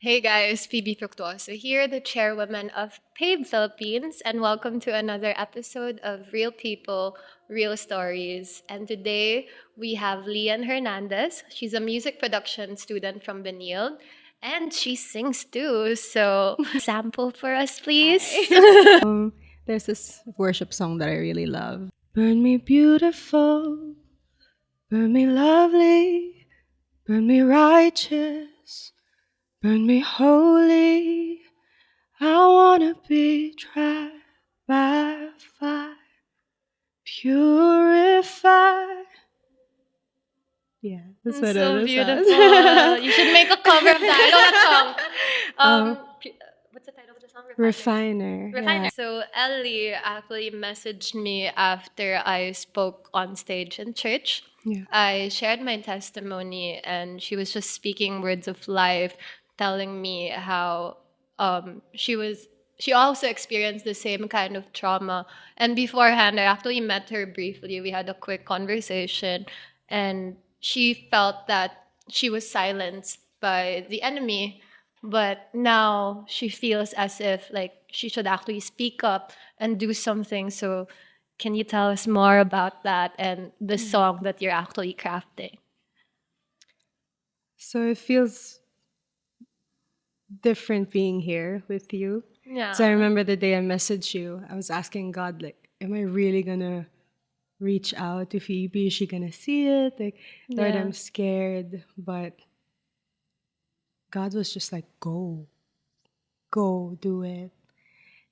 Hey guys, Phoebe Fructuoso here, the chairwoman of PAVE Philippines, and welcome to another episode of Real People, Real Stories. And today we have Liyenne Hernandez. She's a music production student from Benilde, and she sings too. So, sample for us, please. There's this worship song that I really love. Burn me beautiful, burn me lovely, burn me righteous, burn me holy. I wanna be tried by fire, purified. Yeah, that's what So it beautiful. sounds. You should make a cover of that. I know that song. Um, What's the title of the song? Refiner. Refiner. Yeah. So Ellie actually messaged me after I spoke on stage in church. Yeah. I shared my testimony, and she was just speaking words of life, telling me how she also experienced the same kind of trauma. And beforehand, I actually met her briefly. We had a quick conversation, and she felt that she was silenced by the enemy, but now she feels as if like she should actually speak up and do something. So can you tell us more about that and the song that you're actually crafting? So it feels different being here with you. So I Yeah. remember the day I messaged you, I was asking God, like, am I really gonna reach out to Phoebe? Is she gonna see it? Like, Lord, Yeah. I'm scared. But God was just like, go, do it.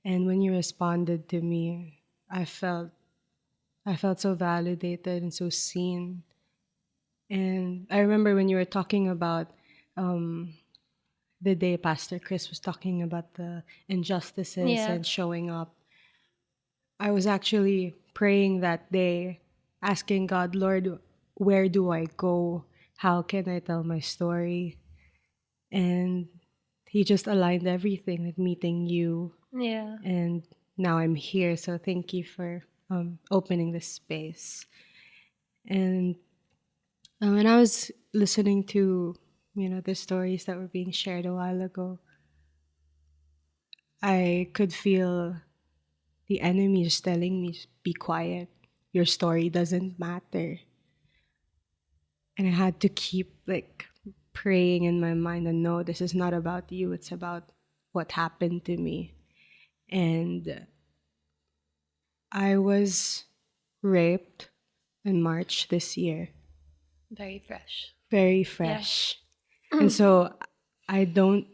And when you responded to me, I felt I felt so validated and so seen. And I remember when you were talking about um, the day Pastor Chris was talking about the injustices Yeah. and showing up. I was actually praying that day, asking God, Lord, where do I go? How can I tell my story? And He just aligned everything with meeting you. Yeah. And now I'm here. So thank you for opening this space. And when I was listening to, the stories that were being shared a while ago, I could feel the enemy is telling me, be quiet. Your story doesn't matter. And I had to keep like praying in my mind and no, this is not about you. It's about what happened to me. And I was raped in March this year, Very fresh. very Yeah. fresh. And so I don't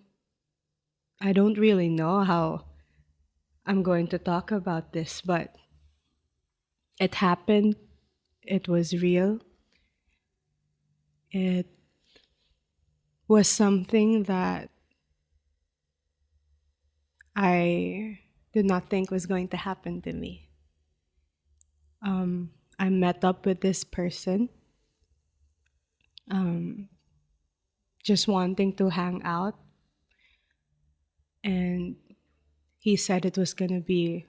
I don't really know how I'm going to talk about this, but it happened. It was real. It was something that I did not think was going to happen to me. I met up with this person, um, just wanting to hang out, and he said it was going to be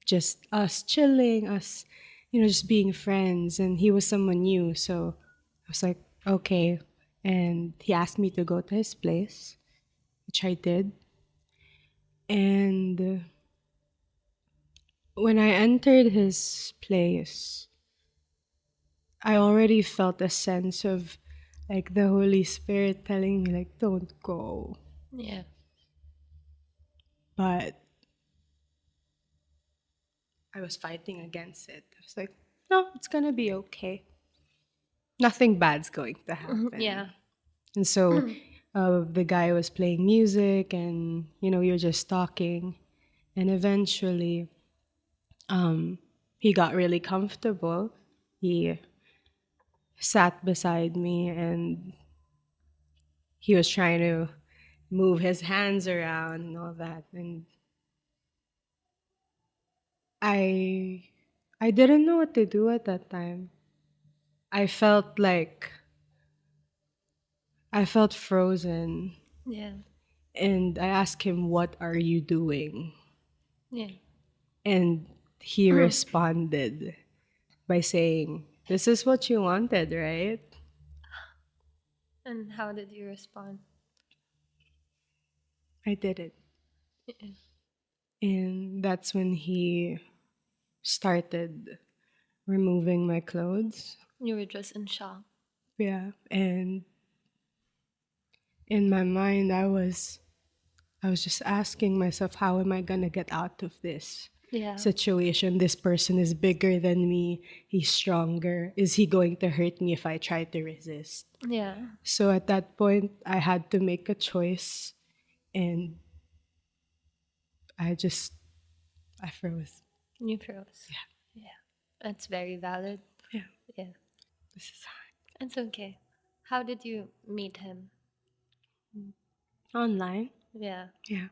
just us chilling, us, just being friends. And he was someone new, so I was like, okay. And he asked me to go to his place, which I did. And when I entered his place, I already felt a sense of like the Holy Spirit telling me like don't go. Yeah. But I was fighting against it. I was like, no, it's gonna be okay. Nothing bad's going to happen. Yeah. And so the guy was playing music and you're just talking. And eventually he got really comfortable. He sat beside me and he was trying to move his hands around and all that. And I I didn't know what to do at that time. I felt like I felt frozen Yeah. and I asked him, "What are you doing?" Yeah. And he responded by saying, "This is what you wanted, right?" And how did you respond? I did it. And that's when he started removing my clothes. You were just in shock. Yeah. And in my mind, I was just asking myself, how am I gonna get out of this Yeah. situation? This person is bigger than me. He's stronger. Is he going to hurt me if I try to resist? Yeah. So at that point, I had to make a choice, and I just I froze. You froze. Yeah. That's very valid. Yeah, Yeah. this is It's okay. How did you meet him? online. Yeah. Yeah,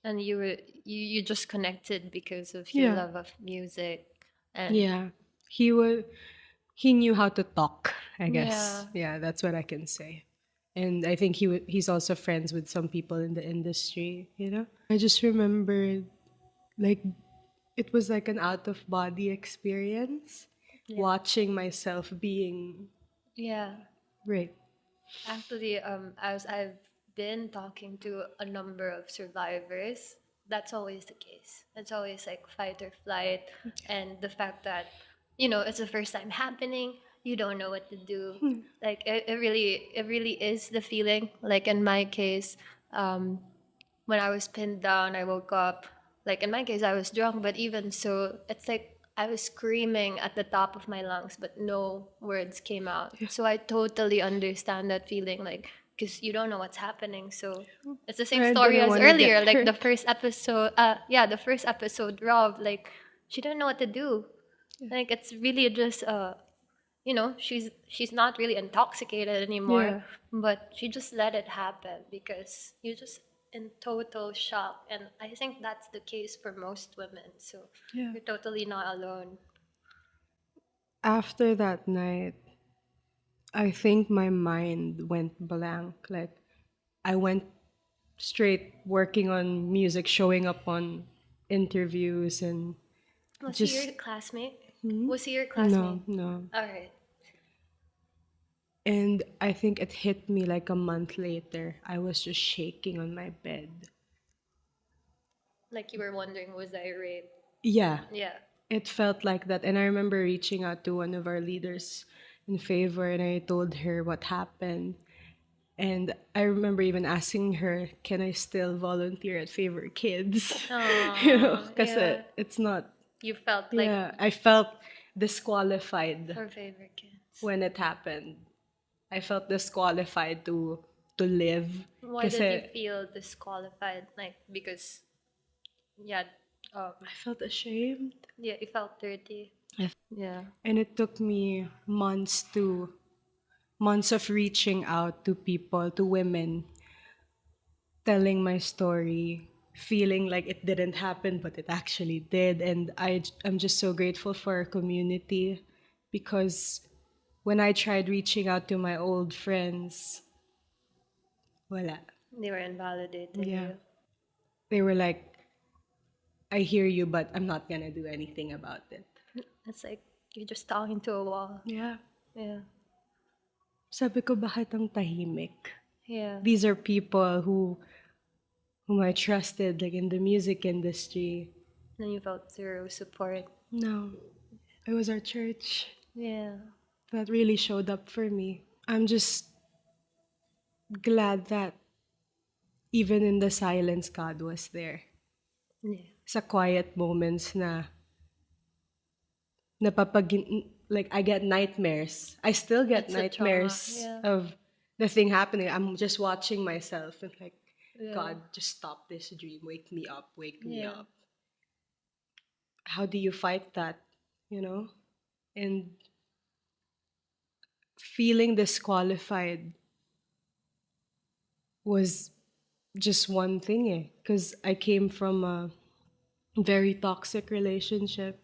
And you just connected because of your yeah, love of music and yeah. He was he knew how to talk. I yeah. guess. Yeah, that's what I can say. And I think he's also friends with some people in the industry. I just remembered, like, it was like an out of body experience, Yeah. watching myself being Yeah. raped. Actually, as I've been talking to a number of survivors, that's always the case. It's always like fight or flight, and the fact that it's the first time happening, you don't know what to do. Like it really is the feeling. Like in my case, um, when I was pinned down, I woke up. Like in my case, I was drunk, but even so, it's like I was screaming at the top of my lungs, but no words came out. So I totally understand that feeling, like, because you don't know what's happening. So it's the same I story didn't as want to get earlier, like the hurt. first episode. Yeah, the first episode, Rob, like, she didn't know what to do. Like it's really just she's not really intoxicated anymore, Yeah, but she just let it happen because you're just in total shock, and I think that's the case for most women, so yeah. you're totally not alone. After that night, I think my mind went blank. Like, I went straight working on music, showing up on interviews, and Was he just your classmate? hmm? Was he your classmate? No, no. All right. And I think it hit me like a month later. I was just shaking on my bed. Like you were wondering, was I raped? Yeah, Yeah. it felt like that. And I remember reaching out to one of our leaders in favor, and I told her what happened. And I remember even asking her, can I still volunteer at Favor Kids? Oh, Because yeah. it's not, You felt like yeah, I felt disqualified her favorite kids. when it happened. I felt disqualified to live. Why did you Kasi feel disqualified? Like because yeah, um, I felt ashamed. yeah, you felt dirty. Yeah. And it took me months of reaching out to people, to women, telling my story, feeling like it didn't happen, but it actually did. And I'm just so grateful for our community, because when I tried reaching out to my old friends, wala. They were invalidating Yeah. you. They were like, I hear you, but I'm not gonna do anything about it. It's like you're just talking to a wall. Yeah. Yeah. Sabi ko, bakit ang tahimik? Yeah. These are people whom I trusted, like in the music industry. Then you felt zero support. No, it was our church Yeah. that really showed up for me. I'm just glad that even in the silence, God was there. Yeah. Sa quiet moments na napapagin, like I get nightmares. I still get It's a trauma. nightmares Yeah. of the thing happening. I'm just watching myself and like, Yeah. God, just stop this dream. Wake me up. Wake me Yeah. up. How do you fight that? You know? And feeling disqualified was just one thing, eh. Because I came from a very toxic relationship.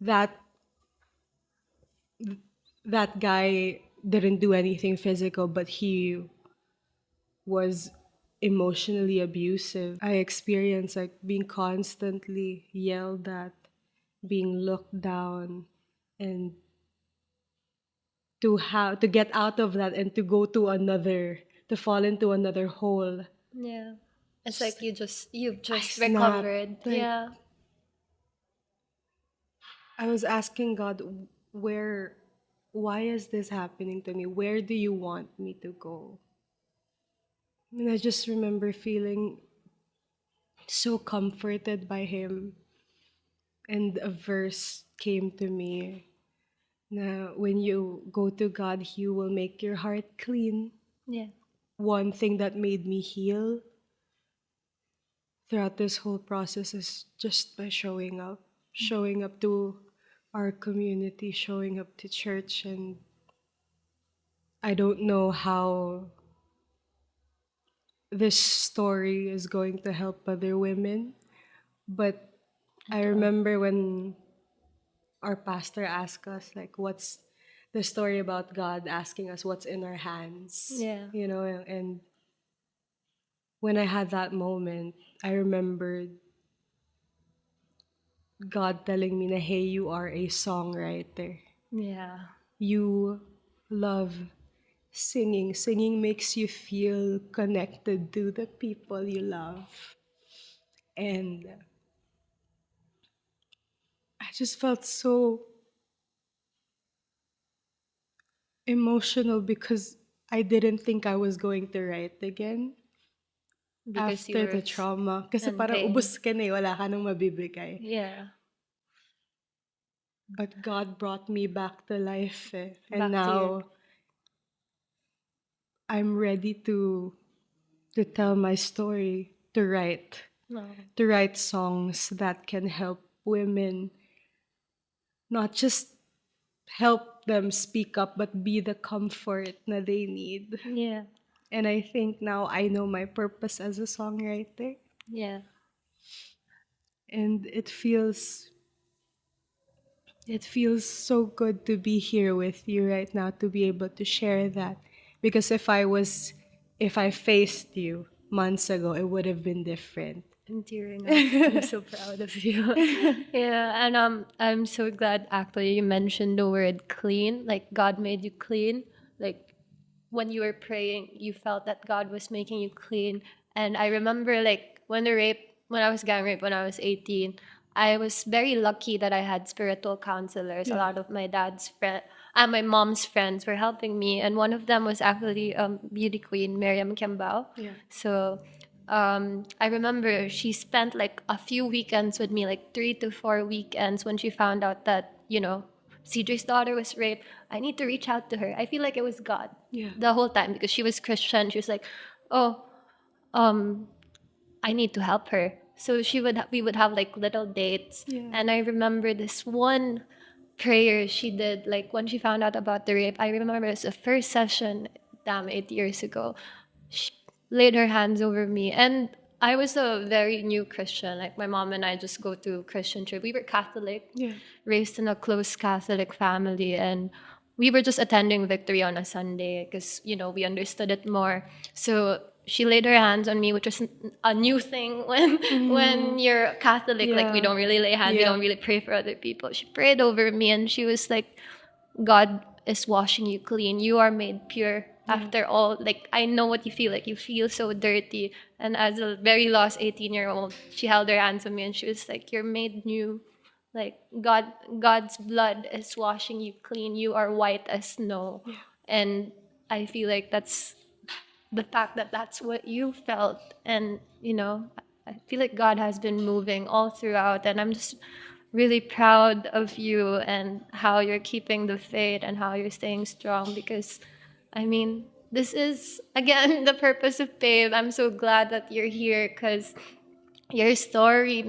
That that guy didn't do anything physical, but he was emotionally abusive. I experienced like being constantly yelled at, being looked down, and to get out of that and to go to another, to fall into another hole Yeah. It's Just like you've I just snapped. recovered. Like Yeah. I was asking God, where, why is this happening to me? Where do you want me to go? And I just remember feeling so comforted by Him. And a verse came to me. Now, when you go to God, He will make your heart clean. Yeah. One thing that made me heal throughout this whole process is just by showing up to our community, showing up to church. And I don't know how this story is going to help other women, but I It will. remember when our pastor asked us, like, what's the story about God asking us what's in our hands, Yeah. and when I had that moment, I remembered God telling me, na, hey, you are a songwriter. Yeah. You love singing. Singing makes you feel connected to the people you love. And I just felt so emotional because I didn't think I was going to write again Because you after were the trauma. Kasi in parang pain. ubos ka na eh, wala ka nang mabibigay. Yeah. But God brought me back to life eh. And Back to your. now I'm ready to tell my story, No. to write songs that can help women, not just help them speak up, but be the comfort that they need. Yeah. And I think now I know my purpose as a songwriter. Yeah. And it feels so good to be here with you right now, to be able to share that. Because if I faced you months ago, it would have been different. I'm tearing up. I'm so proud of you. Yeah, and I'm so glad actually you mentioned the word clean. Like God made you clean. Like when you were praying, you felt that God was making you clean. And I remember like when I was gang raped when I was 18, I was very lucky that I had spiritual counselors. A Yeah. lot of my dad's friend and my mom's friends were helping me, and one of them was actually beauty queen Miriam Kiambao. Yeah. So I remember she spent like a few weekends with me, like 3 to 4 weekends, when she found out that, CJ's daughter was raped. I need to reach out to her. I feel like it was God Yeah. the whole time because she was Christian. She was like, oh, um, I need to help her. So we would have like little dates. Yeah. And I remember this one prayer she did, like when she found out about the rape. I remember it was the first session, damn, 8 years ago. She laid her hands over me. And I was a very new Christian. Like my mom and I just go to Christian church. We were Catholic, Yeah. raised in a close Catholic family. And we were just attending Victory on a Sunday because, we understood it more. So she laid her hands on me, which was a new thing when you're Catholic. Like we Yeah. don't really lay hands, we Yeah. don't really pray for other people. She prayed over me and she was like, God is washing you clean. You are made pure after all. Like I know what you feel like. You feel so dirty. And as a very lost 18-year-old, she held her hands on me and she was like, you're made new. Like God's blood is washing you clean. You are white as snow. Yeah. And I feel like that's the fact that that's what you felt. And I feel like God has been moving all throughout, and I'm just really proud of you and how you're keeping the faith and how you're staying strong, because I mean, this is again the purpose of PAVE. I'm so glad that you're here because your story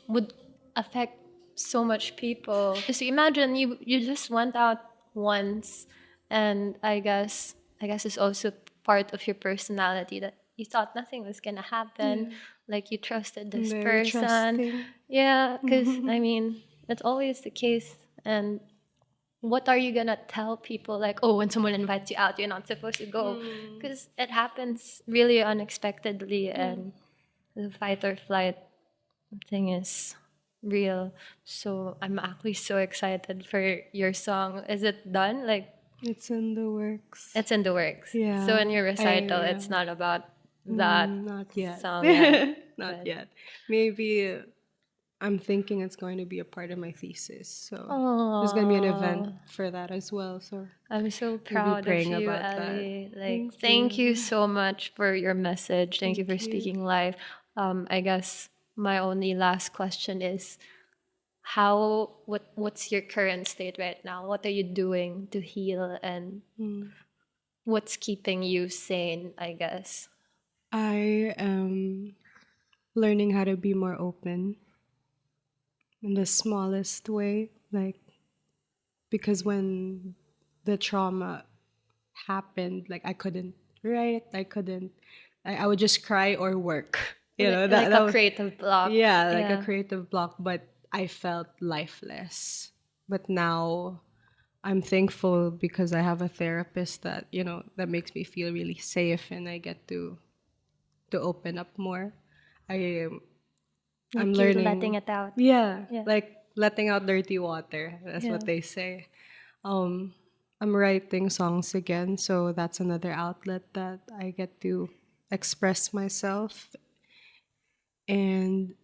would affect so much people. Just imagine you just went out once, and I guess it's also part of your personality that you thought nothing was gonna happen. Yeah. Like you trusted I'm this very person. trusting. Yeah, because I mean that's always the case. And what are you gonna tell people, like, oh, when someone invites you out, you're not supposed to go, because it happens really unexpectedly, and the fight or flight thing is real. So I'm actually so excited for your song. Is it done? Like It's in the works. it's in the works. So Yeah. in your I recital, yeah. it's not about that Not yet. song yet. Not But yet. Maybe I'm thinking it's going to be a part of my thesis. So there's going to be an event oh, for that as well. So I'm so we'll be proud of praying you, about that. Ellie. Like, Thank thank you you. so much for your message. Thank you for Thank you. speaking live. I guess my only last question is what's your current state right now? What are you doing to heal, and Mm. what's keeping you sane, I guess? I am learning how to be more open in the smallest way. Like, because when the trauma happened, like I couldn't write, I would just cry or work. You know, Like that a was, creative block. yeah, like a Yeah. creative block, but I felt lifeless. But now I'm thankful because I have a therapist that, that makes me feel really safe, and I get to open up more. I I'm Like you're letting learning, it out. yeah, Yeah. like letting out dirty water. That's Yeah. what they say. Um, I'm writing songs again, so that's another outlet that I get to express myself, and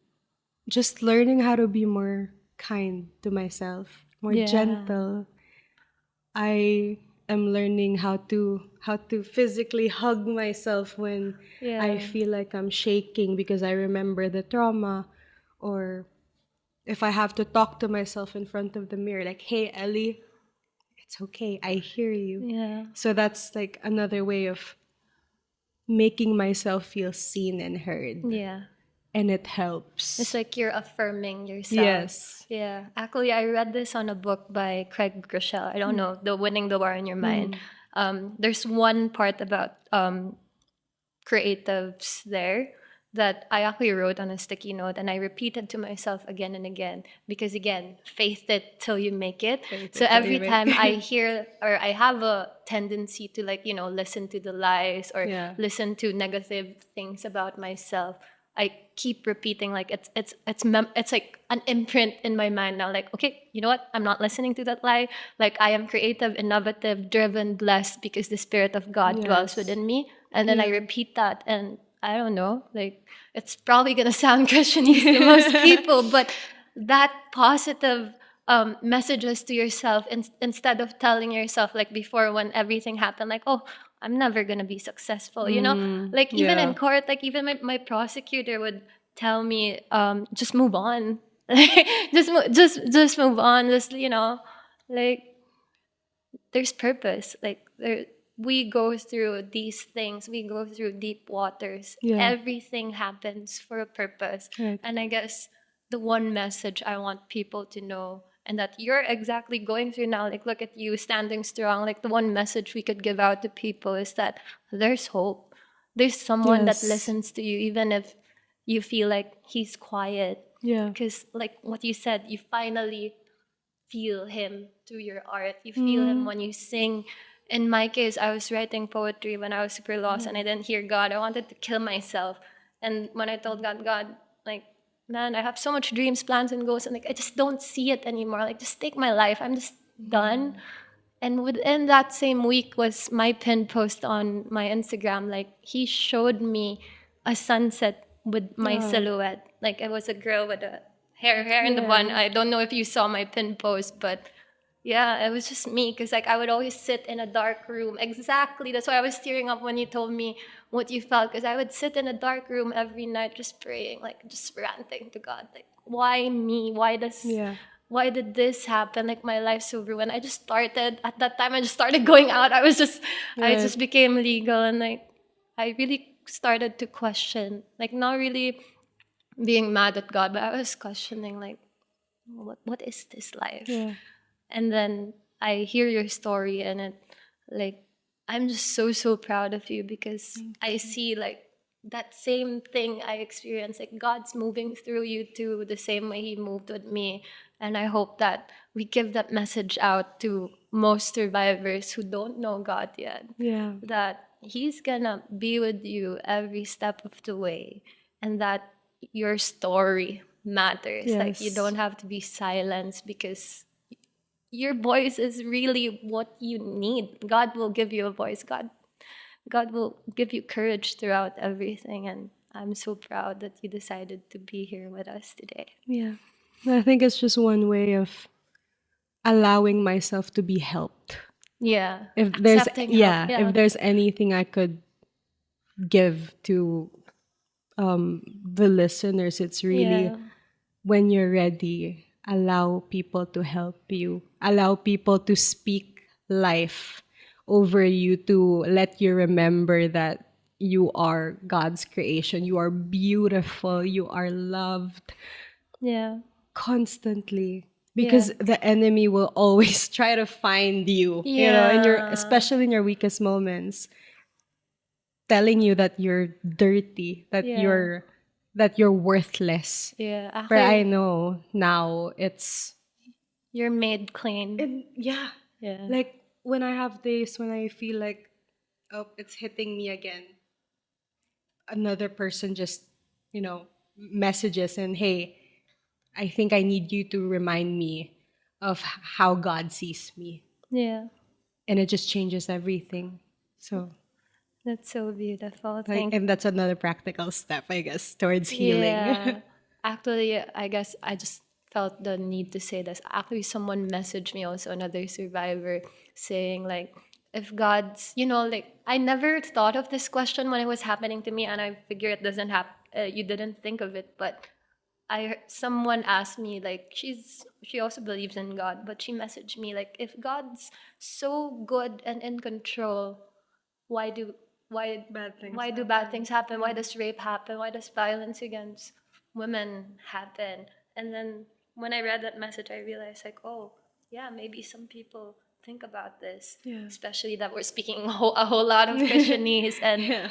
just learning how to be more kind to myself, more Yeah. gentle. I am learning how to physically hug myself when I Yeah. feel like I'm shaking because I remember the trauma, or if I have to talk to myself in front of the mirror, like, "Hey, Ellie, it's okay. I hear you." Yeah. So that's like another way of making myself feel seen and heard, Yeah. and it It's helps. like you're affirming yourself. Yes. Yeah. Actually, I read this on a book by Craig Groeschel. I don't know, The Winning the War in Your Mind. There's one part about creatives there that I actually wrote on a sticky note, and I repeated to myself again and again because, again, faith it till you make it. Faith So until you every make. time I hear, or I have a tendency to, like, listen to the lies or Yeah. listen to negative things about myself, I keep repeating, like, it's like an imprint in my mind now, like, okay, you know what, I'm not listening to that lie. Like, I am creative, innovative, driven, blessed because the Spirit of God dwells Yes. within me. And then I Yeah. repeat that, and I don't know, like, it's probably gonna sound Christianese to most people, but that positive messages to yourself, instead of telling yourself, like before, when everything happened, like, oh, I'm never gonna be successful. Like, even in Yeah. court, like, even my prosecutor would tell me, just move on. Like, just move on, just, like, there's purpose. Like, we go through these things, we go through deep waters, Yeah. everything happens for a purpose. Right. And I guess the one message I want people to know, and that you're exactly going through now, like, look at you standing strong, like, the one message we could give out to people is that there's hope. There's someone that Yes. listens to you, even if you feel like he's quiet. Yeah. Because, like what you said, you finally feel him through your art. You feel him when you sing. In my case, I was writing poetry when I was super lost and I didn't hear God. I wanted to kill myself. And when I told God, like, man, I have so much dreams, plans, and goals, and, like, I just don't see it anymore. Like, just take my life. I'm just done. And within that same week was my pinned post on my Instagram. Like, he showed me a sunset with my Oh. silhouette. Like, it was a girl with a hair in the bun. Yeah. I don't know if you saw my pinned post, but yeah, it was just me. Because, like, I would always sit in a dark room. Exactly. That's why I was tearing up when you told me what you felt. Because I would sit in a dark room every night just praying, like, just ranting to God. Like, why me? Yeah. Why did this happen? Like, my life's so ruined. I just started at that time. I just started going out. I Right. just became legal, and, like, I really started to question, like, not really being mad at God, but I was questioning, like, what is this life? Yeah. And then I hear your story, and it, like, I'm just so proud of you because I see, like, that same thing I experienced, like, God's moving through you too, the same way he moved with me. And I hope that we give that message out to most survivors who don't know God yet, Yeah. that he's gonna be with you every step of the way, and that your story matters. Like, you Yes. don't have to be silenced because your voice is really what you need. God will give you a voice. God will give you courage throughout everything. And I'm so proud that you decided to be here with us today. Yeah. I think it's just one way of allowing myself to be helped. Yeah. If there's Accepting help. yeah, Yeah. if there's anything I could give to the listeners, it's really Yeah. when you're ready, allow people to help you, allow people to speak life over you, to let you remember that you are God's creation, you are beautiful, you are loved Yeah. constantly. Yeah. Because the enemy will always try to find you, you know, in your, Yeah. especially in your weakest moments, telling you that you're dirty, Yeah. that you're worthless. Yeah. But I Actually, know now it's you're made clean. yeah. Yeah. Like when I have days when I feel like, oh, it's hitting me again. Another person just, messages and, hey, I think I need you to remind me of how God sees me. Yeah. And it just changes everything. So, That's so beautiful. like, Thank and that's another practical step, I guess, towards healing. Yeah. Actually, I guess I just felt the need to say this. Actually, someone messaged me also, another survivor, saying like, if God's, like I never thought of this question when it was happening to me, and I figure it doesn't happen. You didn't think of it, but someone asked me like she also believes in God, but she messaged me like, if God's so good and in control, why do why Bad things why do bad things happen? Why does rape happen? Why does violence against women happen? And then when I read that message, I realized like, oh yeah, maybe some people think about this, Yeah. especially that we're speaking a whole lot of Christianese. And Yeah.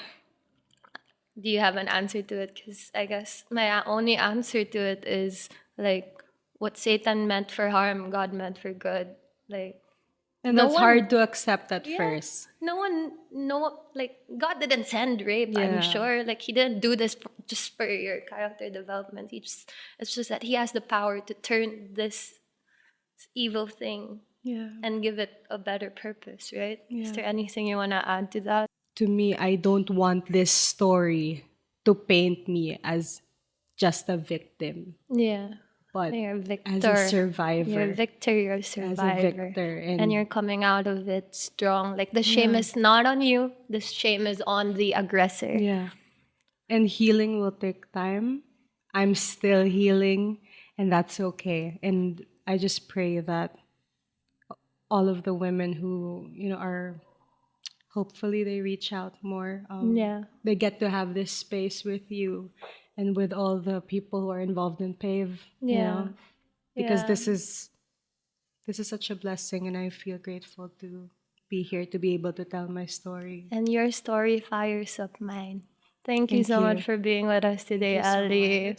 do you have an answer to it? Because I guess my only answer to it is like, what Satan meant for harm, God meant for good. Like, And no that's one, hard to accept at yeah, first. no, like, God didn't send rape, I'm Yeah. sure. Like, He didn't do this just for your character development. It's just that He has the power to turn this evil thing Yeah. and give it a better purpose, right? Is Yeah. there anything you want to add to that? To me, I don't want this story to paint me as just a victim, Yeah. but You're a as a victor. You're a survivor, victor, you're a as a survivor. victor. And And you're coming out of it strong. Like the shame yeah, is not on you, the shame is on the aggressor. yeah. And healing will take time. I'm still healing, and that's okay. And I just pray that all of the women who, are hopefully they reach out more. Yeah. They get to have this space with you and with all the people who are involved in PAVE, Yeah. because Yeah. this is such a blessing, and I feel grateful to be here to be able to tell my story. And your story fires up mine. Thank you Thank so much you. for being with us Thank today, you so Ali. much.